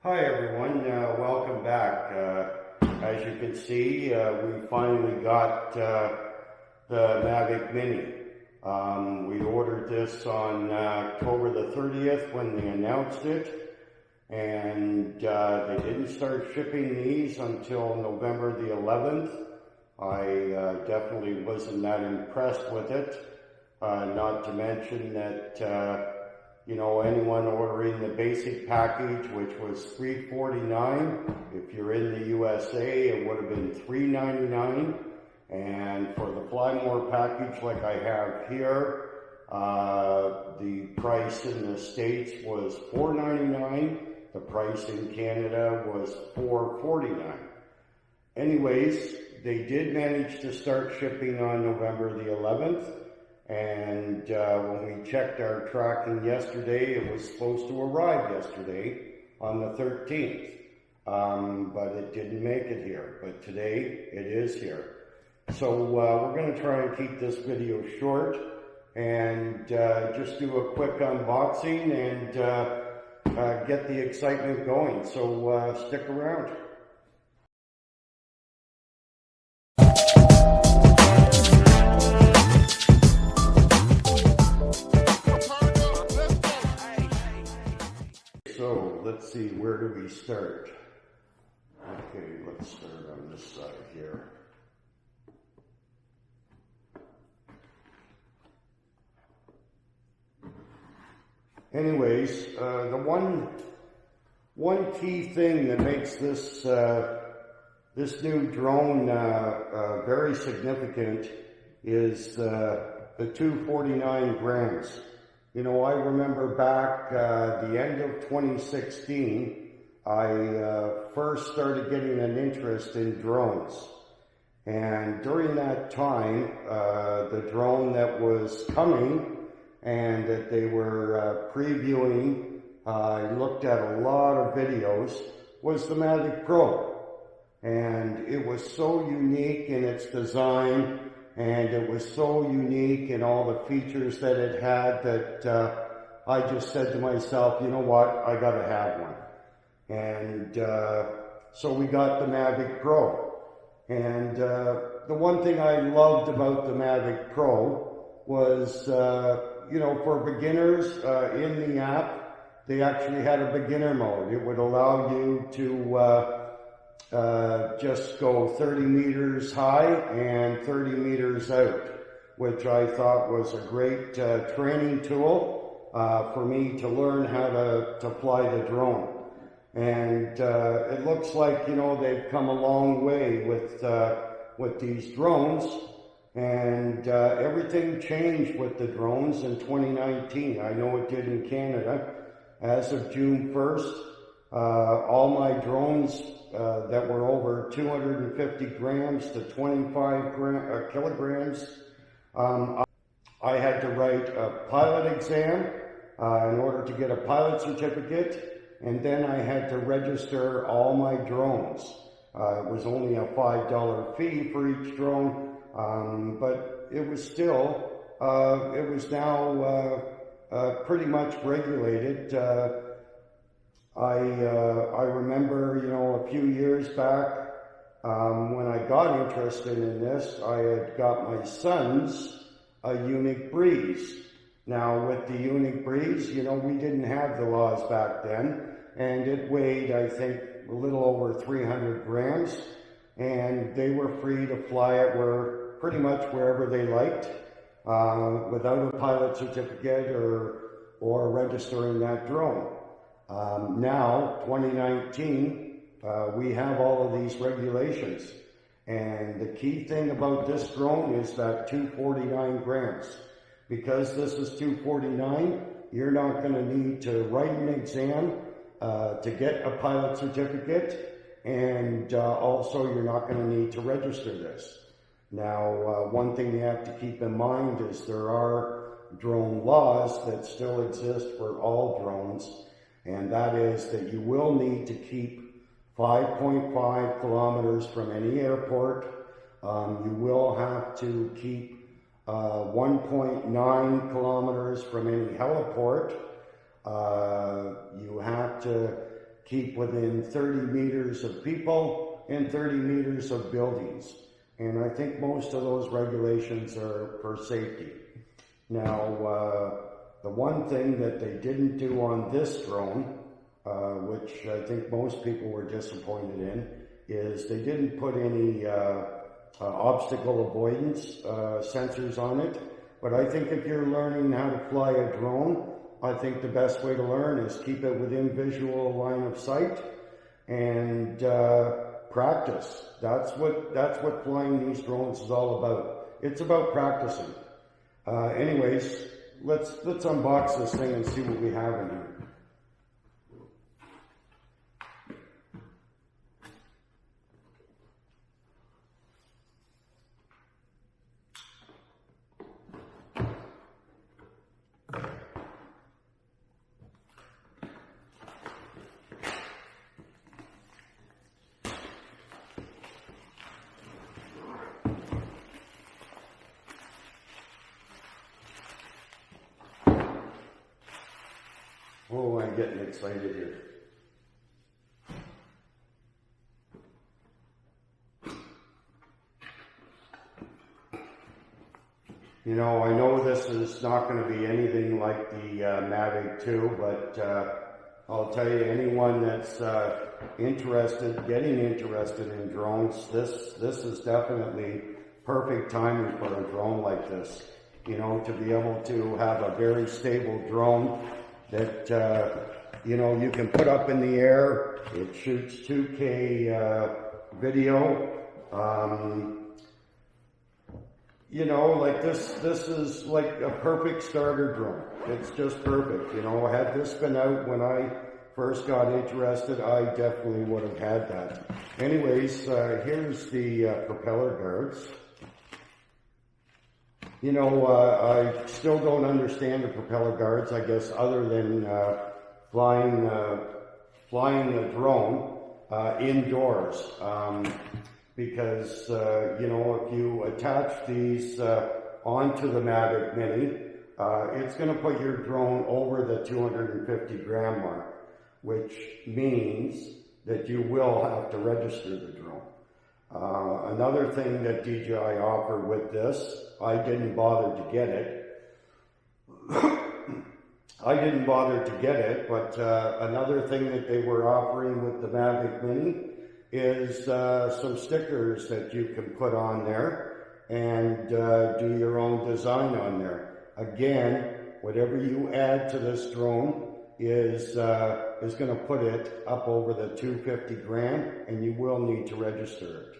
Hi everyone, welcome back. As you can see, we finally got the Mavic Mini. We ordered this on October the 30th when they announced it, and they didn't start shipping these until November the 11th. I definitely wasn't that impressed with it, not to mention that anyone ordering the basic package, which was $349, if you're in the USA, it would have been $399. And for the Fly More package like I have here, the price in the States was $499. The price in Canada was $449. Anyways, they did manage to start shipping on November the 11th. And when we checked our tracking yesterday, it was supposed to arrive yesterday on the 13th, but it didn't make it here. But today it is here. So we're going to try and keep this video short and just do a quick unboxing and get the excitement going. So stick around. So let's see, where do we start? Okay, let's start on this side here. Anyways, the one key thing that makes this this new drone very significant is the 249 grams. You know, I remember back the end of 2016, I first started getting an interest in drones. And during that time, the drone that was coming and that they were previewing, I looked at a lot of videos, was the Mavic Pro. And it was so unique in its design, and it was so unique in all the features that it had that I just said to myself, you know what, I gotta have one. And so we got the Mavic Pro. And the one thing I loved about the Mavic Pro was, for beginners in the app, they actually had a beginner mode. It would allow you to just go 30 meters high and 30 meters out, which I thought was a great training tool for me to learn how to fly the drone. And it looks like, they've come a long way with these drones, and everything changed with the drones in 2019. I know it did in Canada. As of June 1st, all my drones that were over 250 grams to 25 kilograms, I had to write a pilot exam in order to get a pilot certificate, and then I had to register all my drones. It was only a $5 fee for each drone, but it was still, it was now pretty much regulated. I remember, a few years back, when I got interested in this, I had got my son's a Unique Breeze. Now, with the Unique Breeze, we didn't have the laws back then, and it weighed, I think, a little over 300 grams, and they were free to fly it pretty much wherever they liked, without a pilot certificate or registering that drone. Now, 2019, we have all of these regulations. And the key thing about this drone is that 249 grams. Because this is 249, you're not going to need to write an exam to get a pilot certificate. And also, you're not going to need to register this. Now, one thing you have to keep in mind is there are drone laws that still exist for all drones. And that is that you will need to keep 5.5 kilometers from any airport. You will have to keep 1.9 kilometers from any heliport. You have to keep within 30 meters of people and 30 meters of buildings. And I think most of those regulations are for safety. Now, the one thing that they didn't do on this drone, which I think most people were disappointed in, is they didn't put any obstacle avoidance sensors on it. But I think if you're learning how to fly a drone, I think the best way to learn is keep it within visual line of sight and practice. That's what flying these drones is all about. It's about practicing. Anyways, let's unbox this thing and see what we have in here. Oh, I'm getting excited here. You know, I know this is not going to be anything like the Mavic 2, but I'll tell you, anyone that's getting interested in drones, this is definitely perfect timing for a drone like this. You know, to be able to have a very stable drone that, you know, you can put up in the air. It shoots 2K video. You know, like this is like a perfect starter drone. It's just perfect. You know, had this been out when I first got interested, I definitely would have had that. Anyways, here's the propeller guards. You know, I still don't understand the propeller guards, I guess, other than flying the drone indoors. Because, you know, if you attach these onto the Mavic Mini, it's going to put your drone over the 250 gram mark, which means that you will have to register the drone. Another thing that DJI offered with this, I didn't bother to get it. But another thing that they were offering with the Mavic Mini is some stickers that you can put on there and do your own design on there. Again, whatever you add to this drone is going to put it up over the 250 gram, and you will need to register it.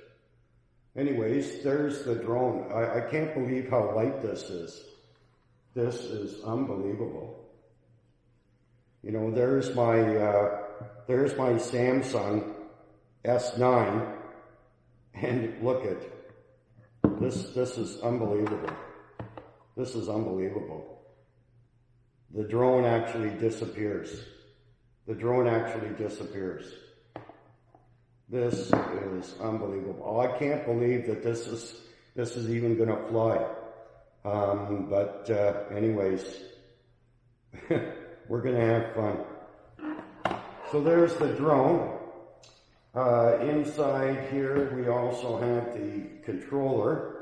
Anyways, there's the drone. I can't believe how light this is. This is unbelievable. You know, there's my Samsung S9, and look at this. This is unbelievable. This is unbelievable. The drone actually disappears. The drone actually disappears. This is unbelievable. Oh, I can't believe that this is even going to fly. Anyways, we're going to have fun. So there's the drone. Inside here, we also have the controller.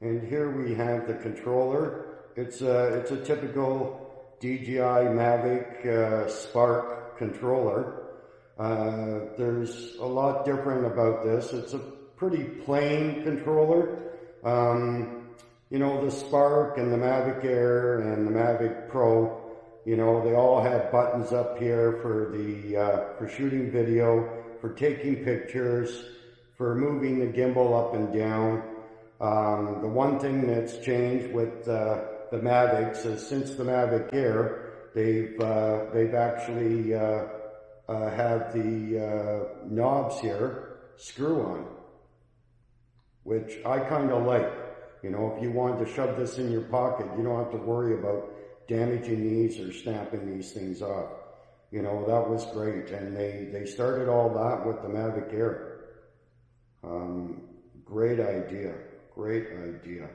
And here we have the controller. It's a typical DJI Mavic Spark controller. There's a lot different about this. It's a pretty plain controller. You know, the Spark and the Mavic Air and the Mavic Pro, you know, they all have buttons up here for for shooting video, for taking pictures, for moving the gimbal up and down. The one thing that's changed with the Mavics is since the Mavic Air, they've actually have the knobs here screw on, which I kind of like. You know, if you want to shove this in your pocket, you don't have to worry about damaging these or snapping these things off. You know, that was great, and they started all that with the Mavic Air. Great idea, great idea.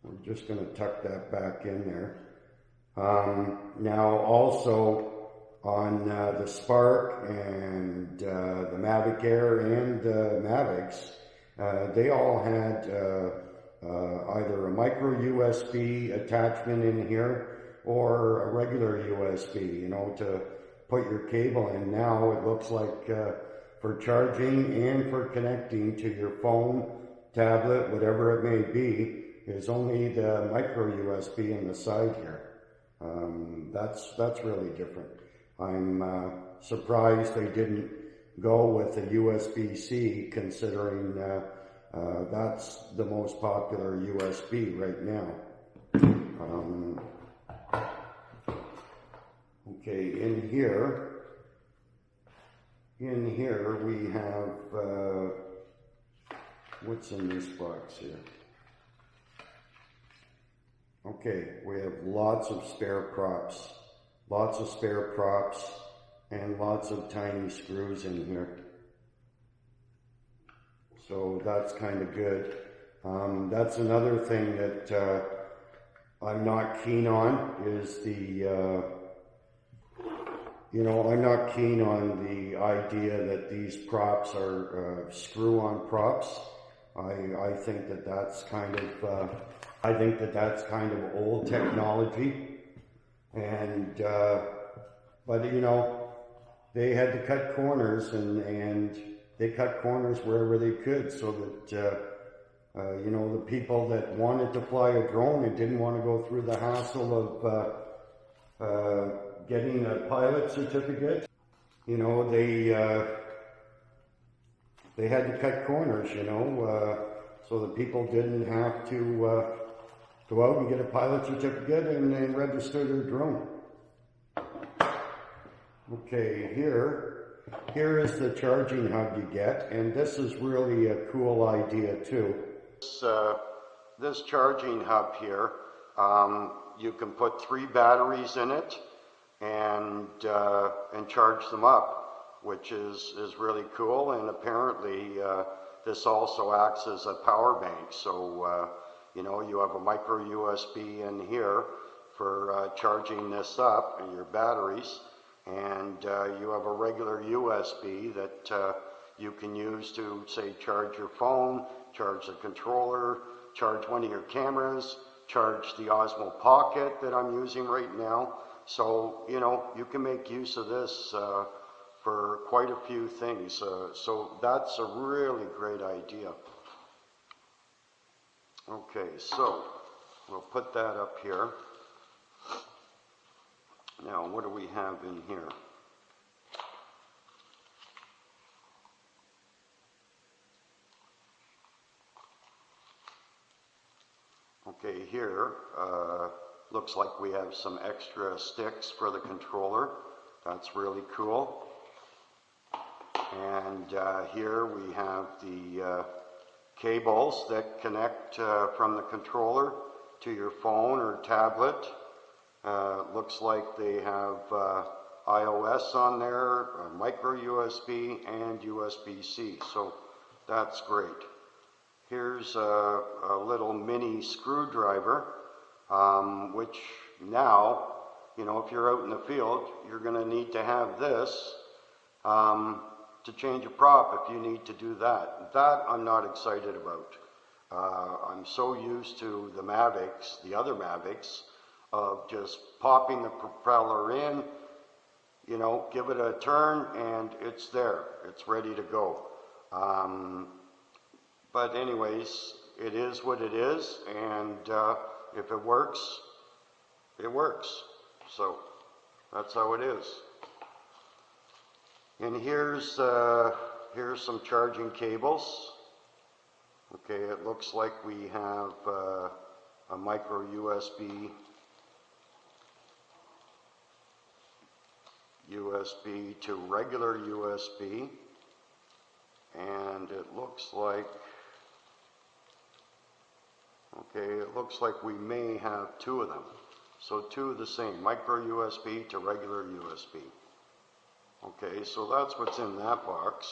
We're just going to tuck that back in there. Now also on the Spark and the Mavic Air and Mavics, they all had either a micro USB attachment in here or a regular USB, you know, to put your cable in. Now it looks like for charging and for connecting to your phone, tablet, whatever it may be, is only the micro USB in the side here. That's really different. I'm surprised they didn't go with a USB-C, considering that's the most popular USB right now. Okay, in here we have, what's in this box here? Okay, we have lots of spare props and lots of tiny screws in here. So that's kind of good. That's another thing that I'm not keen on is the, you know, I'm not keen on the idea that these props are screw-on props. I think that that's kind of old technology, and but you know, they had to cut corners, and they cut corners wherever they could, so that you know, the people that wanted to fly a drone and didn't want to go through the hassle of getting a pilot certificate, you know, they had to cut corners, you know, so that people didn't have to go out and get a pilot certificate and register their drone. Okay, here is the charging hub you get, and this is really a cool idea too. This charging hub here, you can put 3 batteries in it and charge them up, which is really cool. And apparently this also acts as a power bank, so you know, you have a micro USB in here for charging this up and your batteries, and you have a regular USB that you can use to, say, charge your phone, charge the controller, charge one of your cameras, charge the Osmo Pocket that I'm using right now. So, you know, you can make use of this for quite a few things. So that's a really great idea. Okay, so we'll put that up here. Now, what do we have in here? Okay, here looks like we have some extra sticks for the controller. That's really cool. And here we have the cables that connect from the controller to your phone or tablet. Looks like they have iOS on there, micro USB and USB-C, so that's great. Here's a little mini screwdriver, which now, you know, if you're out in the field, you're going to need to have this to change a prop if you need to do that. That I'm not excited about. I'm so used to the Mavics, the other Mavics, of just popping the propeller in, you know, give it a turn, and it's there. It's ready to go. But anyways, it is what it is, and if it works, it works. So that's how it is. And here's some charging cables. Okay, it looks like we have a micro USB to regular USB, and it looks like, okay, it looks like we may have 2 of them. So 2 of the same, micro USB to regular USB. Okay, so that's what's in that box.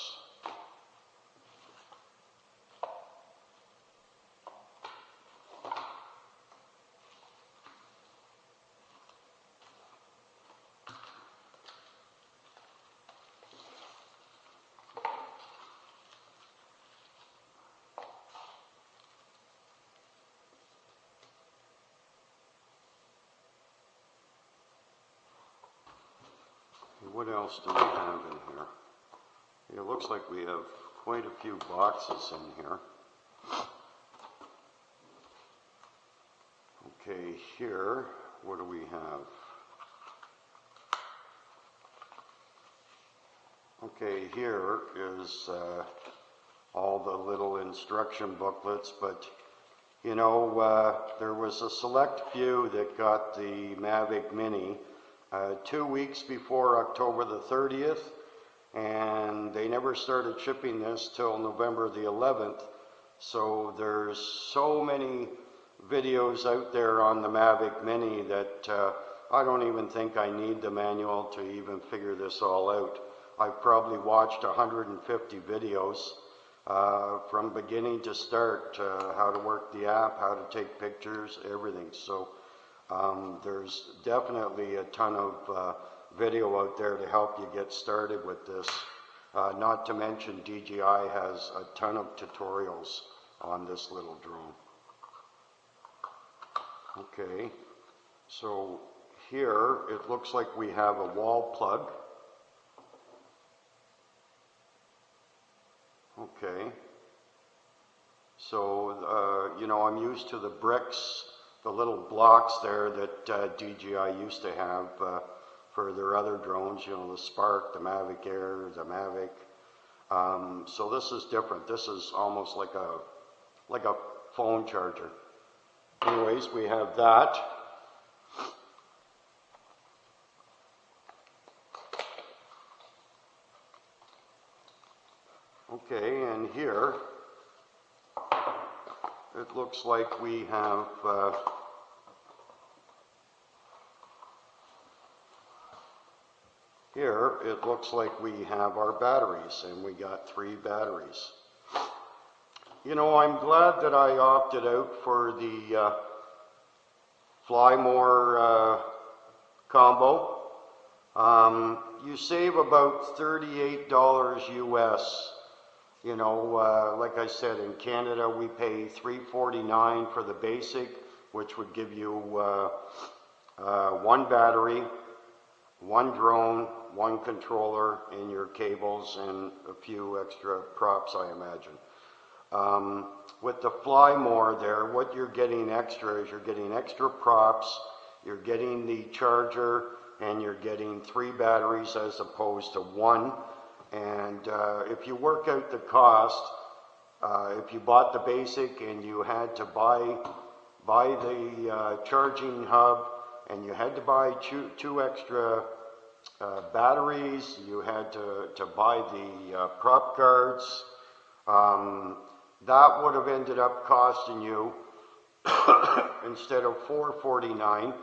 What else do we have in here? It looks like we have quite a few boxes in here. Okay, here, what do we have? Okay, here is all the little instruction booklets, but you know, there was a select few that got the Mavic Mini 2 weeks before October the 30th, and they never started shipping this till November the 11th. So there's so many videos out there on the Mavic Mini that I don't even think I need the manual to even figure this all out. I've probably watched 150 videos from beginning to start, how to work the app, how to take pictures, everything. So there's definitely a ton of video out there to help you get started with this. Not to mention DJI has a ton of tutorials on this little drone. Okay, so here it looks like we have a wall plug. Okay, so you know, I'm used to the bricks, the little blocks there that DJI used to have for their other drones, you know, the Spark, the Mavic Air, the Mavic. So this is different. This is almost like a phone charger. Anyways, we have that. Okay, and here it looks like we have here it looks like we have our batteries, and we got 3 batteries. You know, I'm glad that I opted out for the Fly More combo. You save about $38 US. You know, like I said, in Canada we pay $3.49 for the basic, which would give you 1 battery, 1 drone, 1 controller, and your cables, and a few extra props, I imagine. With the Fly More there, what you're getting extra is you're getting extra props, you're getting the charger, and you're getting 3 batteries as opposed to 1. And if you work out the cost, if you bought the basic and you had to buy the charging hub, and you had to buy 2 extra batteries, you had to buy the prop guards, that would have ended up costing you, instead of $4.49,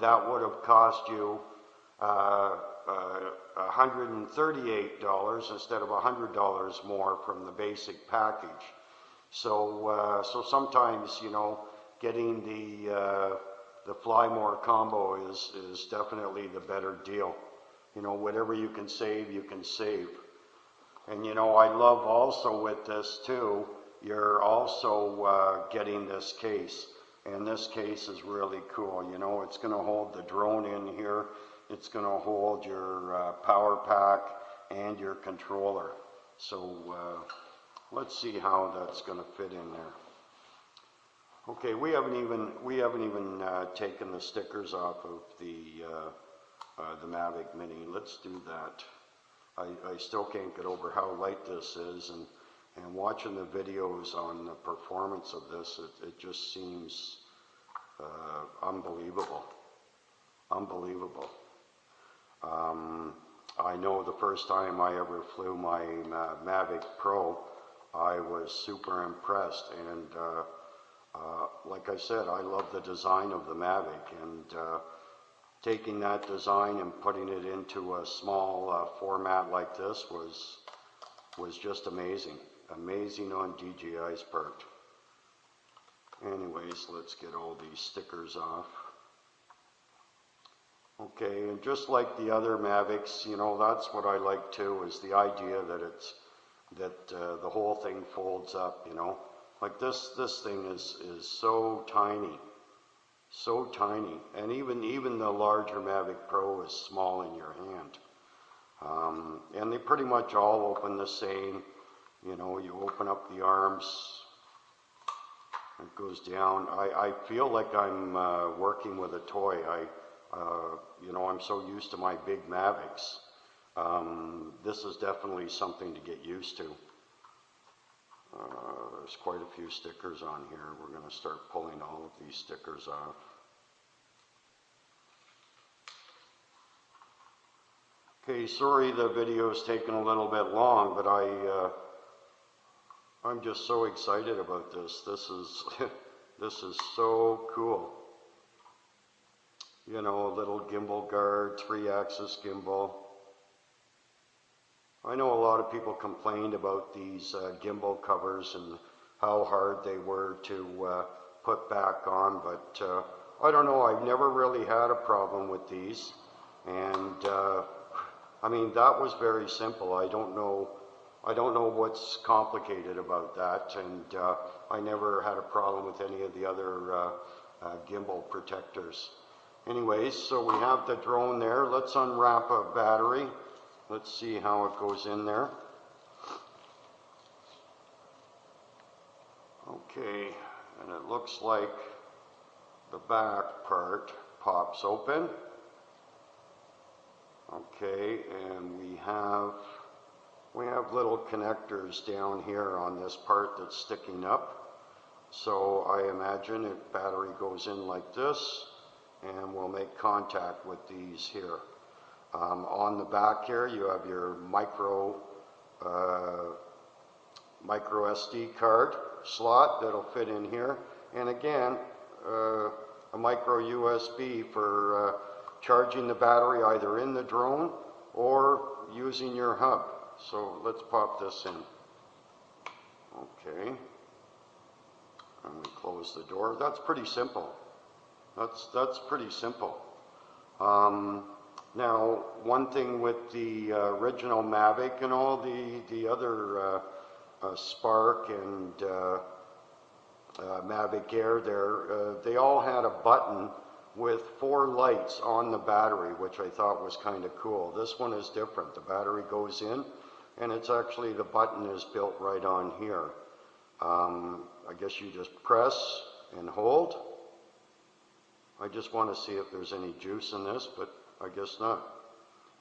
that would have cost you $138 instead of $100 more from the basic package. So so sometimes, you know, getting the Fly More combo is definitely the better deal. You know, whatever you can save, you can save. And you know, I love also with this too, you're also getting this case. And this case is really cool. You know, it's going to hold the drone in here. It's going to hold your power pack and your controller. So let's see how that's going to fit in there. Okay, we haven't even taken the stickers off of the Mavic Mini. Let's do that. I still can't get over how light this is, and watching the videos on the performance of this, it just seems unbelievable. Unbelievable. I know the first time I ever flew my Mavic Pro, I was super impressed, and like I said, I love the design of the Mavic, and taking that design and putting it into a small format like this was just amazing. Amazing on DJI's part. Anyways, let's get all these stickers off. Okay, and just like the other Mavics, you know, that's what I like too, is the idea that the whole thing folds up, you know. Like this thing is so tiny. So tiny. And even the larger Mavic Pro is small in your hand. And they pretty much all open the same. You know, you open up the arms, it goes down. I feel like I'm working with a toy. You know, I'm so used to my big Mavics. This is definitely something to get used to. There's quite a few stickers on here. We're going to start pulling all of these stickers off. Okay, sorry the video's taken a little bit long, but I'm just so excited about this. This is this is so cool. You know, a little gimbal guard, 3-axis gimbal. I know a lot of people complained about these gimbal covers and how hard they were to put back on, but I don't know, I've never really had a problem with these. And I mean, that was very simple. I don't know what's complicated about that, and I never had a problem with any of the other gimbal protectors. Anyways, so we have the drone there. Let's unwrap a battery. Let's see how it goes in there. Okay, and it looks like the back part pops open. Okay, and we have little connectors down here on this part that's sticking up. So I imagine the battery goes in like this, and we'll make contact with these here. On the back here, you have your micro SD card slot that'll fit in here, and again, a micro USB for charging the battery either in the drone or using your hub. So let's pop this in. Okay, and we close the door. That's pretty simple. That's pretty simple. Now, one thing with the original Mavic and all the other Spark and Mavic Air there, they all had a button with 4 lights on the battery, which I thought was kind of cool. This one is different. The battery goes in, and it's actually, the button is built right on here. I guess you just press and hold. I just want to see if there's any juice in this, but I guess not.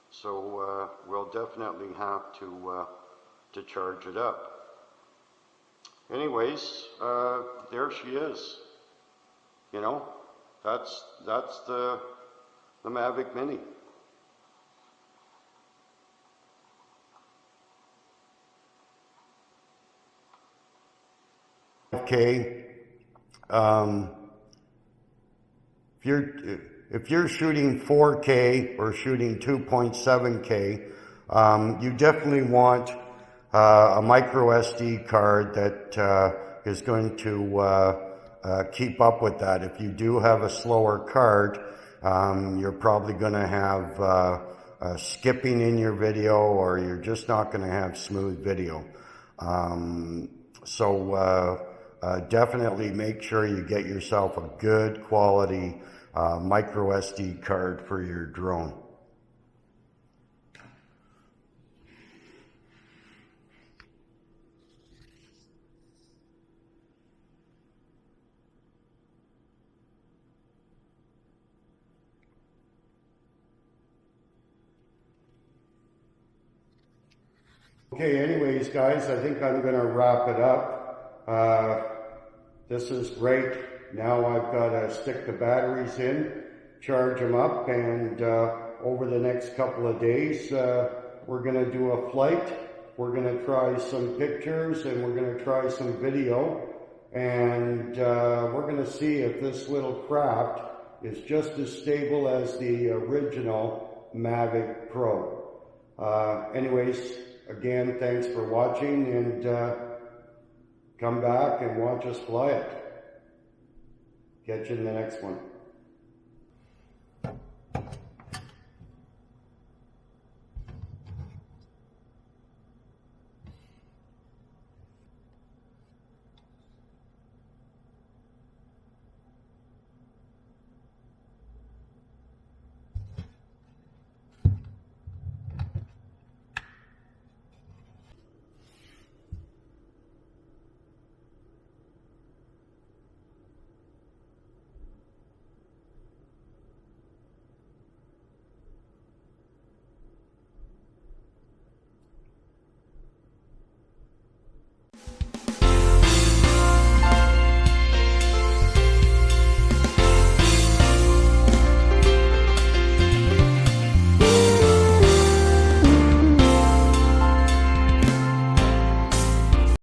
So we'll definitely have to charge it up. Anyways, there she is. You know, that's the Mavic Mini. Okay. If you're shooting 4K or shooting 2.7K, you definitely want a micro SD card that is going to keep up with that. If you do have a slower card, you're probably going to have skipping in your video, or you're just not going to have smooth video. So definitely make sure you get yourself a good quality micro SD card for your drone. Okay, anyways, guys, I think I'm going to wrap it up. This is great. Now I've got to stick the batteries in, charge them up, and over the next couple of days, we're going to do a flight. We're going to try some pictures, and we're going to try some video, and we're going to see if this little craft is just as stable as the original Mavic Pro. Anyways, again, thanks for watching, and come back and watch us fly it. Catch you in the next one.